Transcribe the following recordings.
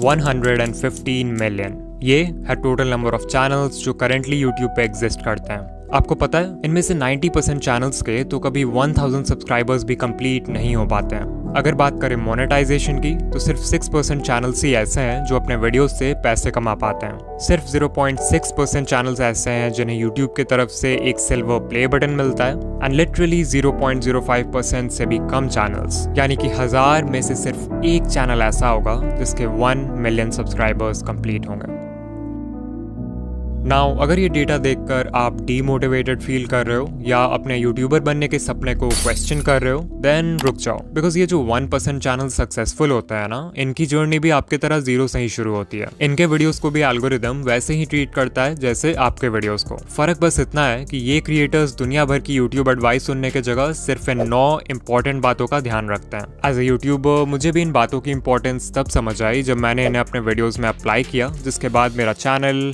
115 million. ये है total number of channels जो करेंटली यूट्यूब पे एग्जिस्ट करते हैं। आपको पता है इनमें से 90% चैनल्स के तो कभी 1000 सब्सक्राइबर्स भी कंप्लीट नहीं हो पाते हैं। अगर बात करें मोनेटाइजेशन की तो सिर्फ 6% चैनल्स ही ऐसे हैं जो अपने वीडियोस से पैसे कमा पाते हैं। सिर्फ 0.6% चैनल्स ऐसे हैं जिन्हें यूट्यूब की तरफ से एक सिल्वर प्ले बटन मिलता है एंड लिटरली 0.05% से भी कम चैनल्स, यानी कि 1000 में से सिर्फ एक चैनल ऐसा होगा जिसके 1 मिलियन सब्सक्राइबर्स कंप्लीट होंगे। नाउ अगर ये डेटा देखकर आप डीमोटिवेटेड फील कर रहे हो या अपने यूट्यूबर बनने के सपने को क्वेश्चन कर रहे हो, देन रुक जाओ, बिकॉज ये जो 1% चैनल सक्सेसफुल होता है ना, इनकी जर्नी भी आपकी तरह जीरो से ही शुरू होती है। इनके वीडियोस को भी एल्गोरिदम वैसे ही ट्रीट करता है जैसे आपके वीडियोस को। फर्क बस इतना है कि ये क्रिएटर्स दुनिया भर की यूट्यूब एडवाइस सुनने की जगह सिर्फ इन 9 इंपॉर्टेंट बातों का ध्यान रखते हैं। एज ए यूट्यूबर मुझे भी इन बातों की इंपॉर्टेंस तब समझ आई जब मैंने इन्हें अपने वीडियोज में अप्लाई किया, जिसके बाद मेरा चैनल।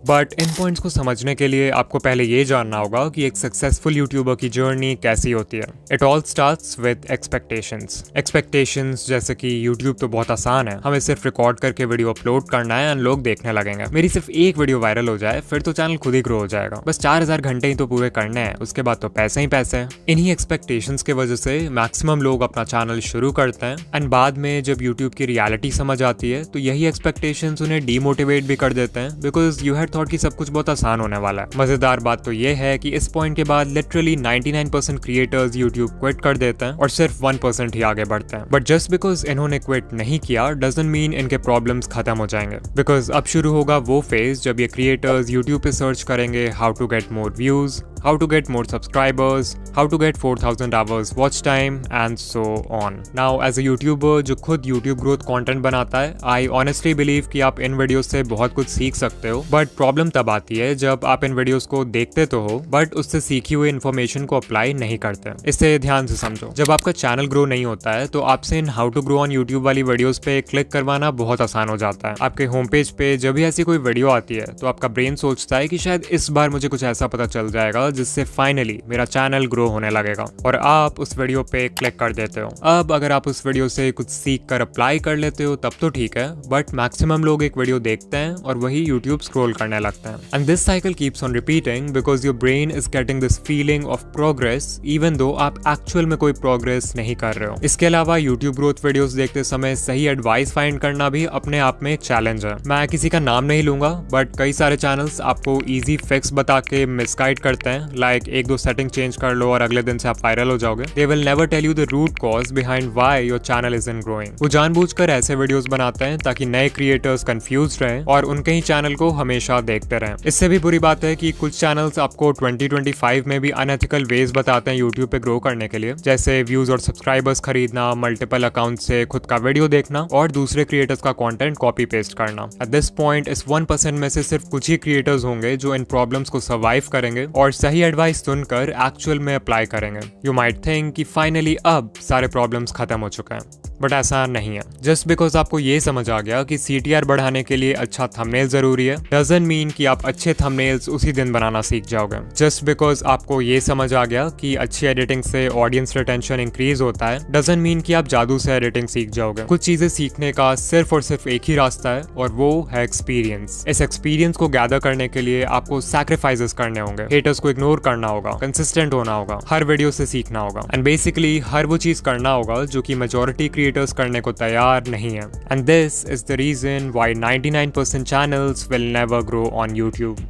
बट इन पॉइंट्स को समझने के लिए आपको पहले ये जानना होगा कि एक सक्सेसफुल यूट्यूबर की जर्नी कैसी होती है। It all starts with expectations जैसे कि यूट्यूब तो बहुत आसान है, हमें सिर्फ रिकॉर्ड करके वीडियो अपलोड करना है एंड लोग देखने लगेंगे। मेरी सिर्फ एक वीडियो वायरल हो जाए फिर तो चैनल खुद ही ग्रो हो जाएगा। बस 4000 घंटे ही तो पूरे करने हैं, उसके बाद तो पैसे ही पैसे हैं। इन्हीं एक्सपेक्टेशंस की वजह से मैक्सिमम लोग अपना चैनल शुरू करते हैं एंड बाद में जब यूट्यूब की रियलिटी समझ आती है तो यही एक्सपेक्टेशंस उन्हें डीमोटिवेट भी कर देते हैं, बिकॉज यू हैड थॉट कि सब कुछ बहुत आसान होने वाला है। मजेदार बात तो ये है कि इस पॉइंट के बाद लिटरली 99% क्रिएटर्स यूट्यूब क्विट कर देते हैं और सिर्फ 1% ही आगे बढ़ते हैं। बट जस्ट बिकॉज इन्होंने क्विट नहीं किया डजंट मीन इनके प्रॉब्लम्स खत्म हो जाएंगे, बिकॉज अब शुरू होगा वो फेज जब ये क्रिएटर्स यूट्यूब पे सर्च करेंगे how to get more views, how to get more subscribers, how to get 4000 hours watch time and so on. Now as a YouTuber जो खुद YouTube growth content बनाता है, I honestly believe कि आप इन videos से बहुत कुछ सीख सकते हो। बट प्रॉब्लम तब आती है जब आप इन वीडियोस को देखते तो हो बट उससे सीखी हुई इन्फॉर्मेशन को अप्लाई नहीं करते। इसे ध्यान से समझो, जब आपका चैनल ग्रो नहीं होता है तो आपसे इन how to grow on YouTube वाली वीडियोस पे क्लिक करवाना बहुत आसान हो जाता है। आपके होम पेज पे जब भी ऐसी कोई वीडियो आती है तो आपका ब्रेन सोचता है कि शायद इस बार मुझे कुछ ऐसा पता चल जाएगा जिससे फाइनली मेरा चैनल ग्रो होने लगेगा, और आप उस वीडियो पे क्लिक कर देते हो। अब अगर आप उस वीडियो से कुछ सीख कर अप्लाई कर लेते हो तब तो ठीक है, बट मैक्सिमम लोग एक वीडियो देखते हैं और वही यूट्यूब स्क्रॉल करने लगते हैं and this cycle keeps on repeating because your brain is getting this feeling of progress even though आप एक्चुअल में कोई प्रोग्रेस नहीं कर रहे हो। इसके अलावा यूट्यूब ग्रोथ वीडियोस देखते समय सही एडवाइस फाइंड करना भी अपने आप में एक चैलेंज है। मैं किसी का नाम नहीं लूंगा बट कई सारे चैनल्स आपको इजी फिक्स बता के मिसगाइड करते हैं, लाइक 1-2 सेटिंग चेंज कर लो और अगले दिन से आप वायरल हो जाओगे। They will never tell you the root cause behind why your channel isn't growing. वो जानबूझकर ऐसे वीडियोस बनाते हैं ताकि नए क्रिएटर्स कंफ्यूज रहें और उनके ही चैनल को हमेशा देखते रहें। इससे भी बुरी बात है कि कुछ चैनल्स आपको 2025 में भी अनएथिकल वेज बताते हैं यूट्यूब पे ग्रो करने के लिए, जैसे व्यूज और सब्सक्राइबर्स खरीदना, मल्टीपल अकाउंट से खुद का वीडियो देखना और दूसरे क्रिएटर्स का कंटेंट कॉपी पेस्ट करना। एट दिस पॉइंट इस 1% में से सिर्फ कुछ ही क्रिएटर्स होंगे जो इन प्रॉब्लम्स को सर्वाइव करेंगे और सही एडवाइस सुनकर एक्चुअल में अप्लाई करेंगे। यू माइट थिंक कि फाइनली अब सारे प्रॉब्लम्स खत्म हो चुके हैं, बट ऐसा नहीं है। जस्ट बिकॉज आपको ये समझ आ गया कि CTR बढ़ाने के लिए अच्छा थंबनेल जरूरी है डजंट मीन कि आप अच्छे थंबनेल्स उसी दिन बनाना सीख जाओगे। जस्ट बिकॉज आपको ये समझ आ गया कि अच्छी एडिटिंग से ऑडियंस रिटेंशन इंक्रीज होता है डजंट मीन कि आप जादू से एडिटिंग सीख जाओगे। कुछ चीजें सीखने का सिर्फ और सिर्फ एक ही रास्ता है और वो है एक्सपीरियंस। इस एक्सपीरियंस को गैदर करने के लिए आपको सैक्रिफाइसेस करने होंगे, हेटर्स को इग्नोर करना होगा, कंसिस्टेंट होना होगा, हर वीडियो से सीखना होगा एंड बेसिकली हर वो चीज करना होगा जो कि मेजॉरिटी क्रिएटर्स करने को तैयार नहीं है। And this is the reason why 99% channels will never grow on YouTube.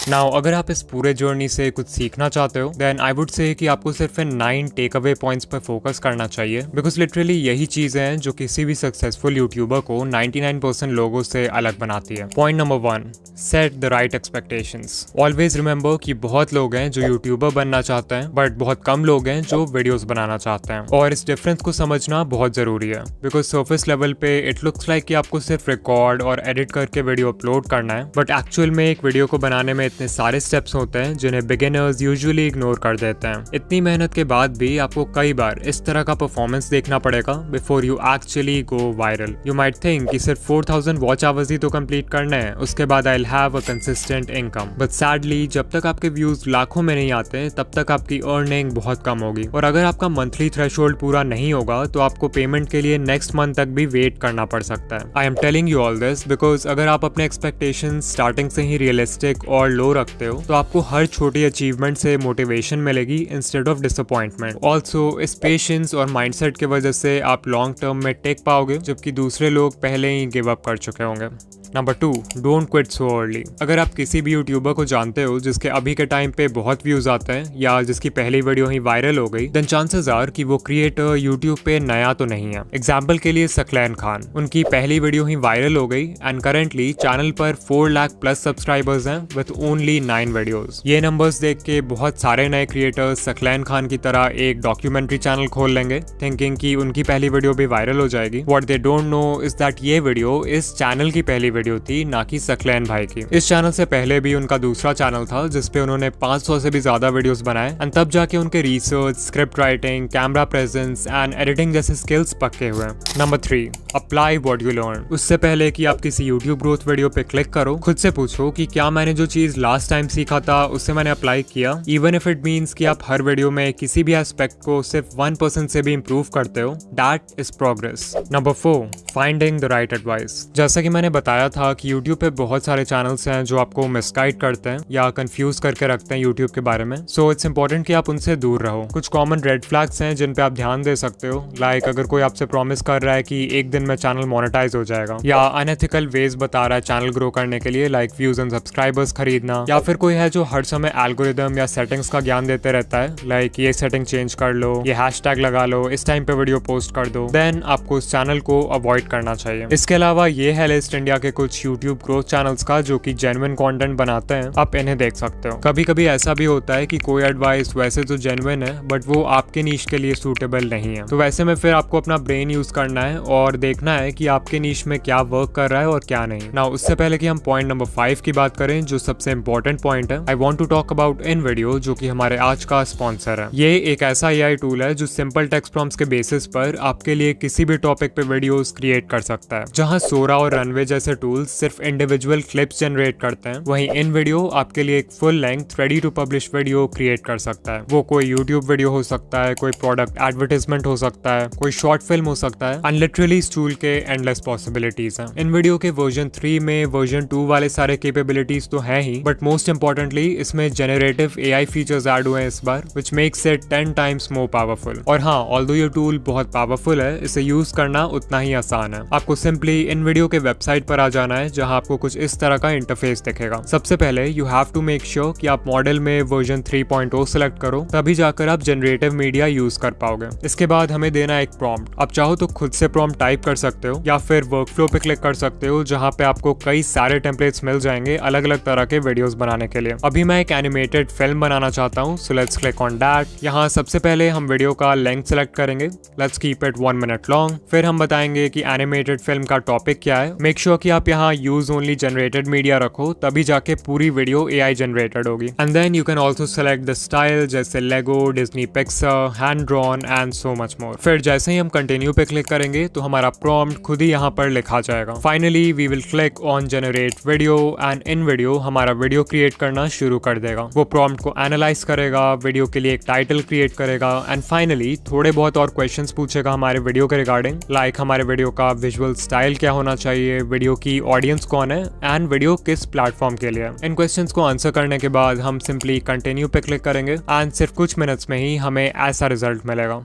Now अगर आप इस पूरे जर्नी से कुछ सीखना चाहते हो देन आई वुड से कि आपको सिर्फ इन 9 टेक अवे पॉइंट्स पर फोकस करना चाहिए, बिकॉज लिटरली यही चीजें हैं जो किसी भी सक्सेसफुल यूट्यूबर को 99% लोगों से अलग बनाती है। Point number 1, set the right expectations. Always remember कि बहुत लोग हैं जो यूट्यूबर बनना चाहते हैं बट बहुत कम लोग हैं जो वीडियोस बनाना चाहते हैं, और इस डिफरेंस को समझना बहुत जरूरी है। बिकॉज सर्फेस लेवल पे इट लुक्स लाइक कि आपको सिर्फ रिकॉर्ड और एडिट करके वीडियो अपलोड करना है, बट एक्चुअल में एक वीडियो को बनाने में इतना इतने सारे स्टेप्स होते हैं जिन्हें बिगिनर्स यूजुअली इग्नोर कर देते हैं। इतनी मेहनत के बाद भी आपको कई बार इस तरह का परफॉर्मेंस देखना पड़ेगा before you actually go viral. You might think कि सिर्फ 4000 वॉच आवर्स ही तो कंप्लीट करने हैं, उसके बाद I will have a consistent income. But sadly जब तक आपके व्यूज लाखों में नहीं आते तब तक आपकी अर्निंग बहुत कम होगी, और अगर आपका मंथली थ्रेशोल्ड पूरा नहीं होगा तो आपको पेमेंट के लिए नेक्स्ट मंथ तक भी वेट करना पड़ सकता है। I am telling you all this because अगर आप अपने एक्सपेक्टेशन स्टार्टिंग से ही रियलिस्टिक और लो रखते हो तो आपको हर छोटी अचीवमेंट से मोटिवेशन मिलेगी इंस्टेड ऑफ डिसअपॉइंटमेंट। ऑल्सो इस पेशेंस और माइंडसेट की वजह से आप लॉन्ग टर्म में टेक पाओगे जबकि दूसरे लोग पहले ही गिव अप कर चुके होंगे। Number 2, don't quit so early. अगर आप किसी भी यूट्यूबर को जानते हो जिसके अभी के टाइम पे बहुत व्यूज आते हैं या जिसकी पहली वीडियो ही वायरल हो गई, देन चांसेस आर कि वो क्रिएटर यूट्यूब पे नया तो नहीं है। एग्जाम्पल के लिए सकलैन खान, उनकी पहली वीडियो ही वायरल हो गई एंड करेंटली चैनल पर 4 लाख प्लस सब्सक्राइबर्स हैं विद ओनली 9 वीडियोस। ये नंबर्स देख के बहुत सारे नए क्रिएटर्स सकलैन खान की तरह एक डॉक्यूमेंट्री चैनल खोल लेंगे थिंकिंग कि उनकी पहली वीडियो भी वायरल हो जाएगी। What they don't know is that ये वीडियो इस चैनल की पहली वीडियो थी, ना कि सकलैन भाई की। इस चैनल से पहले भी उनका दूसरा चैनल था जिसपे उन्होंने 500 से भी ज्यादा वीडियोस बनाए एंड तब जाके उनके research, script writing, camera presence and editing जैसे स्किल्स पक्के हुए। Number 3, apply what you learn. उससे पहले कि आप किसी यूट्यूब ग्रोथ वीडियो पे क्लिक करो, खुद से पूछो कि क्या मैंने जो चीज लास्ट टाइम सीखा था उससे मैंने अप्लाई किया, इवन इफ इट मीन्स कि आप हर वीडियो में किसी भी एस्पेक्ट को सिर्फ 1% से भी इंप्रूव करते हो, that is progress. Number 4, finding the right advice. जैसा कि मैंने बताया था कि यूट्यूब पे बहुत सारे चैनल्स हैं जो आपको मिसगाइड करते हैं या कंफ्यूज करके रखते हैं यूट्यूब के बारे में, सो इट्स इंपॉर्टेंट कि आप उनसे दूर रहो। कुछ कॉमन रेड फ्लैग्स हैं जिन पे आप ध्यान दे सकते हो, लाइक अगर कोई आपसे प्रॉमिस कर रहा है कि एक दिन में चैनल मोनेटाइज हो जाएगा, या अनएथिकल वेज बता रहा है चैनल ग्रो करने के लिए लाइक व्यूज एंड सब्सक्राइबर्स खरीदना, या फिर कोई है जो हर समय एल्गोरिदम या सेटिंग्स का ज्ञान देते रहता है लाइक ये सेटिंग चेंज कर लो, ये हैशटैग लगा लो, इस टाइम पे वीडियो पोस्ट कर दो, देन आपको उस चैनल को अवॉइड करना चाहिए। इसके अलावा ये है लिस्ट इंडिया के कुछ यूट्यूब ग्रोथ चैनल्स का जो कि जेन्युइन कंटेंट बनाते हैं, आप इन्हें देख सकते हो। कभी कभी ऐसा भी होता है कि कोई एडवाइस वैसे तो जेन्युइन है बट वो आपके नीश के लिए सूटेबल नहीं है, तो वैसे में फिर आपको अपना ब्रेन यूज करना है और देखना है कि आपके नीश में क्या वर्क कर रहा है और क्या नहीं। नाउ उससे पहले कि हम पॉइंट नंबर 5 की बात करें जो सबसे इंपॉर्टेंट पॉइंट है, I want to talk about इन वीडियो जो कि हमारे आज का स्पॉन्सर है। ये एक ऐसा एआई टूल है जो सिंपल टेक्स्ट प्रॉम्प्ट्स के बेसिस पर आपके लिए किसी भी टॉपिक पे वीडियोस क्रिएट कर सकता है। जहां सोरा और रनवे जैसे टूल्स सिर्फ इंडिविजुअल क्लिप्स जनरेट करते हैं, वहीं इन वीडियो आपके लिए एक full length ready to publish video create कर सकता है। वो कोई यूट्यूब वीडियो हो सकता है, कोई प्रोडक्ट एडवर्टाइजमेंट हो सकता है, कोई शॉर्ट फिल्म हो सकता है, एंड लिटरली इस टूल के एंडलेस पॉसिबिलिटीज हैं। इन वीडियो के वर्जन 3 में वर्जन 2 वाले सारे कैपेबिलिटीज तो हैं ही, बट मोस्ट इंपॉर्टेंटली इसमें जेनरेटिव एआई फीचर्स ऐड हुए हैं इस बार, which makes it 10 times more powerful. और हाँ, ऑल्दो ये टूल बहुत पावरफुल है, इसे यूज करना उतना ही आसान है। आपको सिंपली इन वीडियो के वेबसाइट पर आ जाना है जहां आपको कुछ इस तरह का इंटरफेस दिखेगा। सबसे पहले you have to make sure कि आप मॉडल में वर्जन 3.0 सेलेक्ट करो, तभी जाकर आप जनरेटिव मीडिया यूज कर पाओगे। इसके बाद हमें देना एक प्रॉम्प्ट। आप चाहो तो खुद से प्रॉम्प्ट टाइप कर सकते हो या फिर वर्कफ्लो पे क्लिक कर सकते हो जहां पे आपको कई सारे टेम्पलेट्स मिल जाएंगे अलग अलग तरह के वीडियोस बनाने के लिए। अभी मैं एक एनिमेटेड फिल्म बनाना चाहता हूँ, so let's click on that. यहाँ सबसे पहले हम वीडियो का लेंथ सेलेक्ट करेंगे, let's keep it 1 minute long. फिर हम बताएंगे कि एनिमेटेड फिल्म का टॉपिक क्या है। मेक श्योर कि आप यहाँ यूज ओनली जनरेटेड मीडिया रखो, तभी जाके पूरी वीडियो एआई जनरेटेड होगी। And then you can also select the style जैसे Lego, Disney Pixar, hand drawn and so much more. फिर जैसे ही हम कंटिन्यू पे क्लिक करेंगे तो हमारा प्रॉम्प्ट खुद ही यहाँ पर लिखा जाएगा। Finally we will click on generate video and in video हमारा वीडियो क्रिएट करना शुरू कर देगा। वो प्रॉम्प्ट को एनालाइज करेगा, वीडियो के लिए एक टाइटल क्रिएट करेगा एंड फाइनली थोड़े बहुत और क्वेश्चंस पूछेगा हमारे वीडियो के रिगार्डिंग, लाइक हमारे वीडियो का विजुअल स्टाइल क्या होना चाहिए, वीडियो की ऑडियंस कौन है एंड वीडियो किस प्लेटफॉर्म के लिए। इन क्वेश्चंस को आंसर करने के बाद हम सिंपली कंटिन्यू पे क्लिक करेंगे एंड सिर्फ कुछ मिनट्स में ही हमें ऐसा रिजल्ट मिलेगा।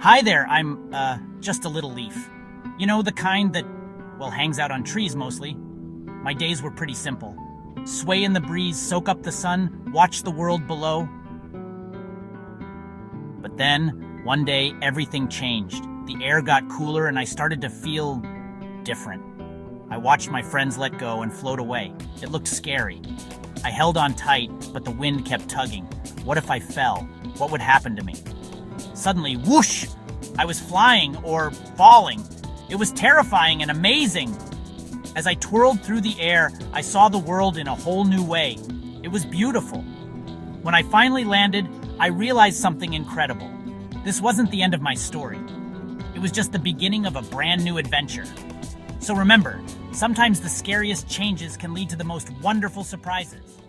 Hi there, I'm just a little leaf. You know, the kind that, well, hangs out on trees mostly. My days were pretty simple. Sway in the breeze, soak up the sun, watch the world below. But then, one day, everything changed. The air got cooler and I started to feel different. I watched my friends let go and float away. It looked scary. I held on tight, but the wind kept tugging. What if I fell? What would happen to me? Suddenly, whoosh! I was flying or falling. It was terrifying and amazing. As I twirled through the air, I saw the world in a whole new way. It was beautiful. When I finally landed, I realized something incredible. This wasn't the end of my story. It was just the beginning of a brand new adventure. So remember, sometimes the scariest changes can lead to the most wonderful surprises.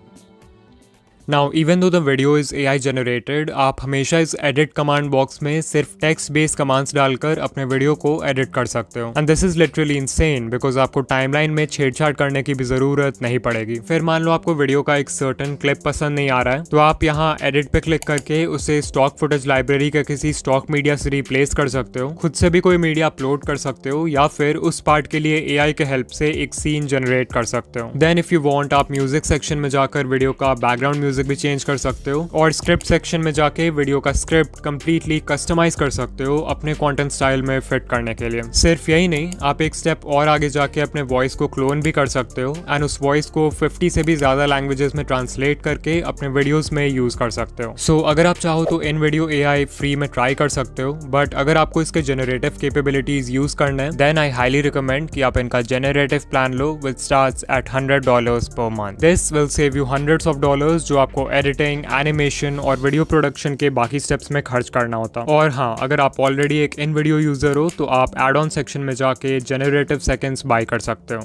Now, even though the video is AI generated, आप हमेशा इस edit command box में सिर्फ text based commands डालकर अपने video को edit कर सकते हो। And this is literally insane because आपको timeline में छेड़छाड़ करने की भी जरूरत नहीं पड़ेगी। फिर मान लो आपको वीडियो का एक certain clip पसंद नहीं आ रहा है, तो आप यहाँ edit पे क्लिक करके उसे stock footage library के किसी stock media से replace कर सकते हो, खुद से भी कोई मीडिया अपलोड कर सकते हो, या फिर उस पार्ट के लिए AI के हेल्प से एक सीन जनरेट कर सकते हो। Then if you want, आप म्यूजिक सेक्शन में जाकर वीडियो का बैकग्राउंड म्यूजिक भी चेंज कर सकते हो, और स्क्रिप्ट सेक्शन में जाके वीडियो का स्क्रिप्ट कंप्लीटली कस्टमाइज कर सकते हो अपने कंटेंट स्टाइल में फिट करने के लिए। सिर्फ यही नहीं, आप एक स्टेप और आगे जाके अपने वॉइस को क्लोन भी कर सकते हो एंड उस वॉइस को 50 से भी ज्यादा लैंग्वेजेस में ट्रांसलेट करके अपने वीडियोस में यूज कर सकते हो। सो अगर आप चाहो तो इन वीडियो AI फ्री में ट्राई कर सकते हो, बट अगर आपको इसके जेनरेटिव कैपेबिलिटीज यूज करना है, देन आई हाईली रिकमेंड कि आप इनका generative plan low which starts at $100 per month. This will save you hundreds of dollars जो आपको एडिटिंग, एनिमेशन और वीडियो प्रोडक्शन के बाकी स्टेप्स में खर्च करना होता। और हाँ, अगर आप ऑलरेडी एक इन वीडियो यूजर हो तो आप एड ऑन सेक्शन में जाके जेनरेटिव सेकेंड्स बाय कर सकते हो।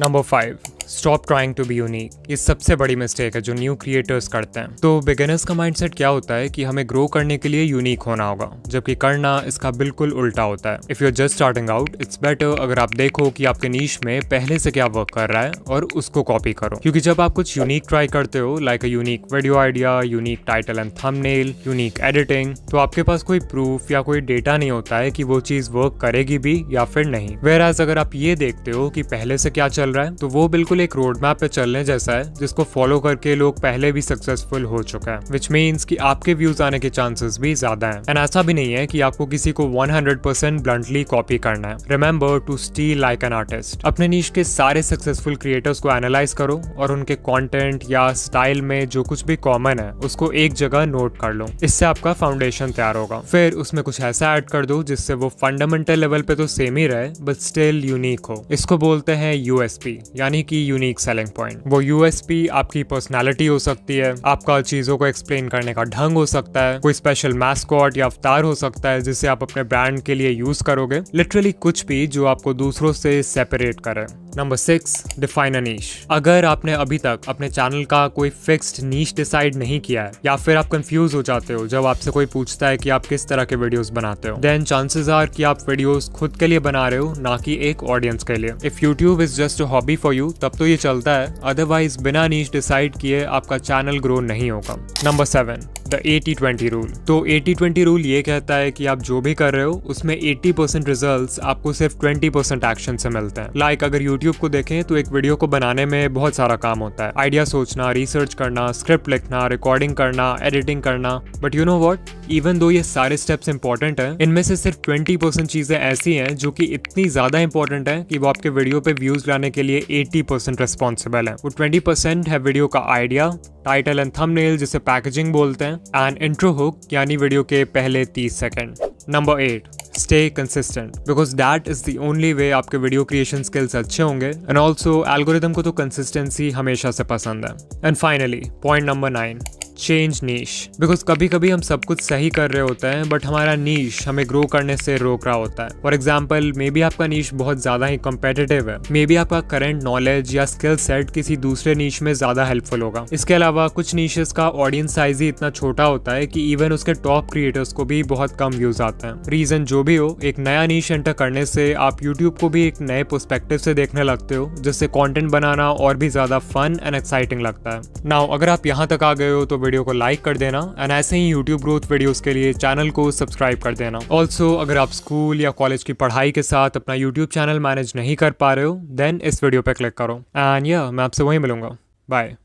Number 5, stop trying to be unique. ये सबसे बड़ी मिस्टेक है जो न्यू क्रिएटर्स करते हैं। तो बिगिनर्स का माइंडसेट क्या होता है कि हमें ग्रो करने के लिए यूनिक होना होगा, जबकि करना इसका बिल्कुल उल्टा होता है। If you are just starting out, it's better अगर आप देखो कि आपके नीश में पहले से क्या वर्क कर रहा है और उसको कॉपी करो, क्योंकि जब आप कुछ यूनिक ट्राई करते हो, like a unique video idea, unique title and thumbnail, unique editing, तो आपके पास कोई प्रूफ या कोई डेटा नहीं होता है कि वो चीज वर्क करेगी भी या फिर नहीं। वेयरएज अगर आप ये देखते हो कि पहले से क्या चल रहा है, तो वो बिल्कुल एक रोड मैप पे चलने जैसा है जिसको फॉलो करके लोग पहले भी सक्सेसफुल हो चुका है, विच मीन्स कि आपके व्यूज आने के चांसेस भी ज्यादा हैं। एंड ऐसा भी नहीं है कि आपको किसी को 100% ब्लंटली कॉपी करना है। Remember to steal like an artist. अपने नीश के सारे सक्सेसफुल क्रिएटर्स को एनालाइज करो और उनके कंटेंट या स्टाइल में जो कुछ भी कॉमन है उसको एक जगह नोट कर लो। इससे आपका फाउंडेशन तैयार होगा। फिर उसमें कुछ ऐसा ऐड कर दो जिससे वो फंडामेंटल लेवल पे तो सेम ही रहे बट स्टिल यूनिक हो। इसको बोलते हैं USP, यानी कि यूनिक सेलिंग पॉइंट। वो USP आपकी पर्सनालिटी हो सकती है, आपका चीजों को एक्सप्लेन करने का ढंग हो सकता है, कोई स्पेशल मैस्कॉट या अवतार हो सकता है जिसे आप अपने ब्रांड के लिए यूज करोगे, लिटरली कुछ भी जो आपको दूसरों से सेपरेट करे। नंबर 6, डिफाइन अ नीश। अगर आपने अभी तक अपने चैनल का कोई फिक्स्ड नीश डिसाइड नहीं किया है, या फिर आप कंफ्यूज हो जाते हो जब आपसे कोई पूछता है कि आप किस तरह के वीडियोस बनाते हो, देन चांसेस आर कि आप वीडियोस खुद के लिए बना रहे हो, ना कि एक ऑडियंस के लिए। If YouTube is just a hobby for you, तब तो ये चलता है, अदरवाइज बिना नीश डिसाइड किए आपका चैनल ग्रो नहीं होगा। Number 7, the 80-20 rule. तो 80-20 रूल ये कहता है कि आप जो भी कर रहे हो उसमें 80% रिजल्ट्स आपको सिर्फ 20% एक्शन से मिलते हैं। लाइक अगर यूट्यूब को देखें तो एक वीडियो को बनाने में बहुत सारा काम होता है, आइडिया सोचना, रिसर्च करना, स्क्रिप्ट लिखना, रिकॉर्डिंग करना, एडिटिंग करना, but you know what, even though ये सारे स्टेप्स इंपॉर्टेंट हैं, इनमें से सिर्फ 20% चीजें ऐसी हैं जो कि इतनी ज्यादा इंपॉर्टेंट है कि वो आपके वीडियो पे व्यूज लाने के लिए 80% रिस्पॉन्सिबल है। वो 20% है वीडियो का आइडिया, टाइटल एंड थंबनेल जिसे पैकेजिंग बोलते हैं, एंड इंट्रो हुक यानी वीडियो के पहले 30 second. Number 8, stay consistent, because that is the only way आपके वीडियो क्रिएशन स्किल्स अच्छे होंगे, एंड ऑल्सो एल्गोरिथम को तो कंसिस्टेंसी हमेशा से पसंद है। And finally point number 9, change niche, because कभी कभी हम सब कुछ सही कर रहे होते हैं बट हमारा नीश हमें ग्रो करने से रोक रहा होता है। फॉर एग्जाम्पल, मे बी आपका नीश बहुत ज्यादा ही कॉम्पिटिटिव है, मे बी आपका करंट नॉलेज या स्किल सेट किसी दूसरे नीश में ज्यादा हेल्पफुल होगा। इसके अलावा कुछ नीशेस का ऑडियंस साइज ही इतना छोटा होता है कि इवन उसके टॉप क्रिएटर्स को भी बहुत कम व्यूज आते हैं। रीजन जो भी हो, एक नया नीश एंटर करने से आप यूट्यूब को भी एक नए पर्सपेक्टिव से देखने लगते हो, जिससे कंटेंट बनाना और भी ज्यादा फन एंड एक्साइटिंग लगता है। नाउ अगर आप यहाँ तक आ गए हो तो वीडियो को लाइक कर देना, एंड ऐसे ही यूट्यूब ग्रोथ वीडियोस के लिए चैनल को सब्सक्राइब कर देना। ऑल्सो अगर आप स्कूल या कॉलेज की पढ़ाई के साथ अपना यूट्यूब चैनल मैनेज नहीं कर पा रहे हो, देन इस वीडियो पे क्लिक करो, एंड या मैं आपसे वहीं मिलूंगा। बाय।